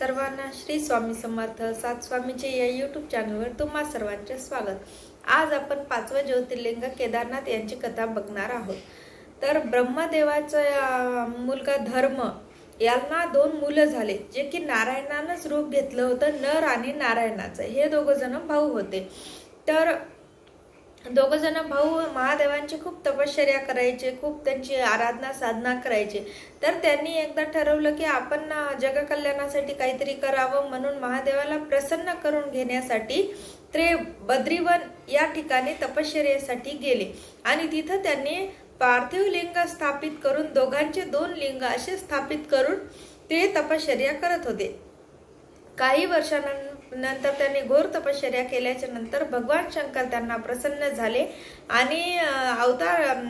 सर्वांना श्री स्वामी समर्थ सात स्वामीचे या यूट्यूब चॅनलवर तुम्हा सर्वांचे स्वागत। आज आपण पाचवे ज्योतिर्लिंग केदारनाथ यांची कथा बघणार आहोत। तर ब्रह्मदेवाचा मुलगा धर्म यांना दोन मुलं झाले, जे की नारायणानंच रूप घेतलं होतं, नर आणि नारायणाचं। हे दोघ जण भाऊ होते। तर दोघ जण भाऊ महादेवांची खूप तपश्चर्या करायचे, खूप त्यांची आराधना साधना करायचे। तर त्यांनी एकदा ठरवलं की आपण जगकल्याणासाठी काहीतरी करावं, म्हणून महादेवाला प्रसन्न करून घेण्यासाठी ते बद्रीवन या ठिकाणी तपश्चर्येसाठी गेले आणि तिथं त्यांनी पार्थिव लिंग स्थापित करून दोघांचे दोन लिंग असे स्थापित करून ते तपश्चर्या करत होते। काही वर्षानंतर त्यांनी घोर तपश्चर्या केल्याच्या नंतर भगवान शंकर त्यांना प्रसन्न झाले आणि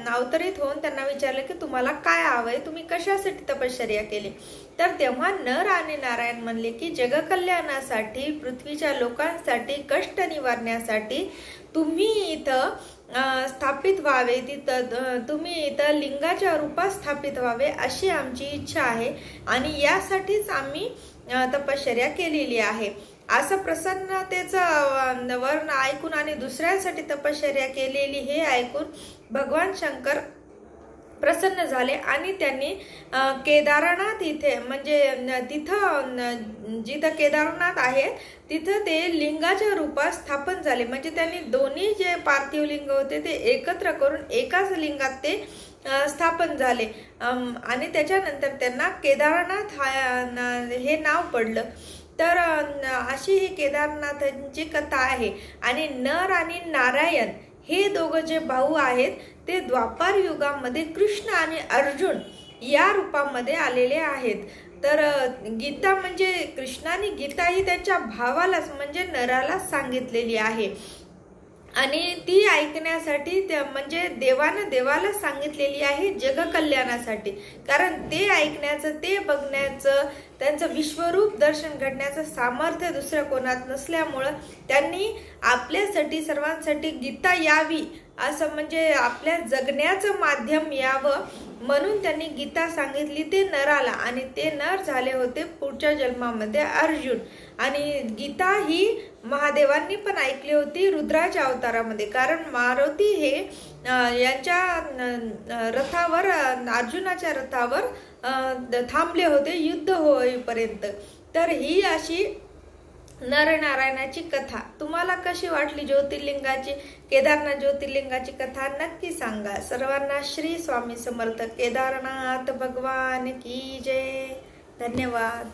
अवतरित होऊन त्यांना विचारले की तुम्हाला काय हवंय, तुम्ही कशासाठी तपश्चर्या केली। तर तेव्हा नर आणि नारायण म्हणले की जगकल्याणासाठी, पृथ्वीच्या लोकांसाठी, कष्ट निवारण्यासाठी तुम्ही इथं स्थापित व्हावे, तुम्ही इथं लिंगाच्या रूपात स्थापित व्हावे अशी आमची इच्छा आहे आणि यासाठीच आम्ही तपश्चर्या केलेली आहे। असं प्रसन्नतेचं वर्ण ऐकून आणि दुसऱ्यांसाठी तपश्चर्या केलेली हे ऐकून भगवान शंकर प्रसन्न झाले आणि त्यांनी केदारनाथ इथे म्हणजे तिथं जिथं केदारनाथ आहे तिथं ते लिंगाच्या रूपात स्थापन झाले। म्हणजे त्यांनी दोन्ही जे पार्थिव लिंग होते ते एकत्र करून एकाच लिंगात ते स्थापन झाले आणि त्याच्यानंतर त्यांना केदारनाथ हे नाव पडलं। तर अशी ही केदारनाथांची कथा आहे आणि नर आणि नारायण हे दोघं जे भाऊ आहेत ते द्वापार युगामध्ये कृष्ण आणि अर्जुन या रूपामध्ये आलेले आहेत। तर गीता म्हणजे कृष्णाने गीता ही त्यांच्या भावालाच म्हणजे नराला सांगितलेली आहे आणि ती ऐकण्यासाठी म्हणजे देवाला सांगितलेली आहे जगकल्याणासाठी। कारण ते ऐकण्याचं, ते बघण्याचं, त्यांचं विश्वरूप दर्शन घडण्याचं सामर्थ्य दुसऱ्या कोणात नसल्यामुळं त्यांनी आपल्यासाठी सर्वांसाठी गीता यावी असं म्हणजे आपल्या जगण्याचं माध्यम यावं म्हणून त्यांनी गीता सांगितली ते नराला आणि ते नर झाले होते पुढच्या जन्मामध्ये अर्जुन। आणि गीता ही महादेवांनी पण ऐकली होती रुद्राच्या अवतारामध्ये, कारण मारुती हे यांच्या रथावर, अर्जुनाच्या रथावर थांबले होते युद्ध होईपर्यंत। तर ही अशी नरनारायणाची कथा तुम्हाला कशी वाटली? ज्योतिर्लिंगाची, केदारनाथ ज्योतिर्लिंगाची कथा नक्की सांगा। सर्वांना श्री स्वामी समर्थ। केदारनाथ भगवान की जय। धन्यवाद।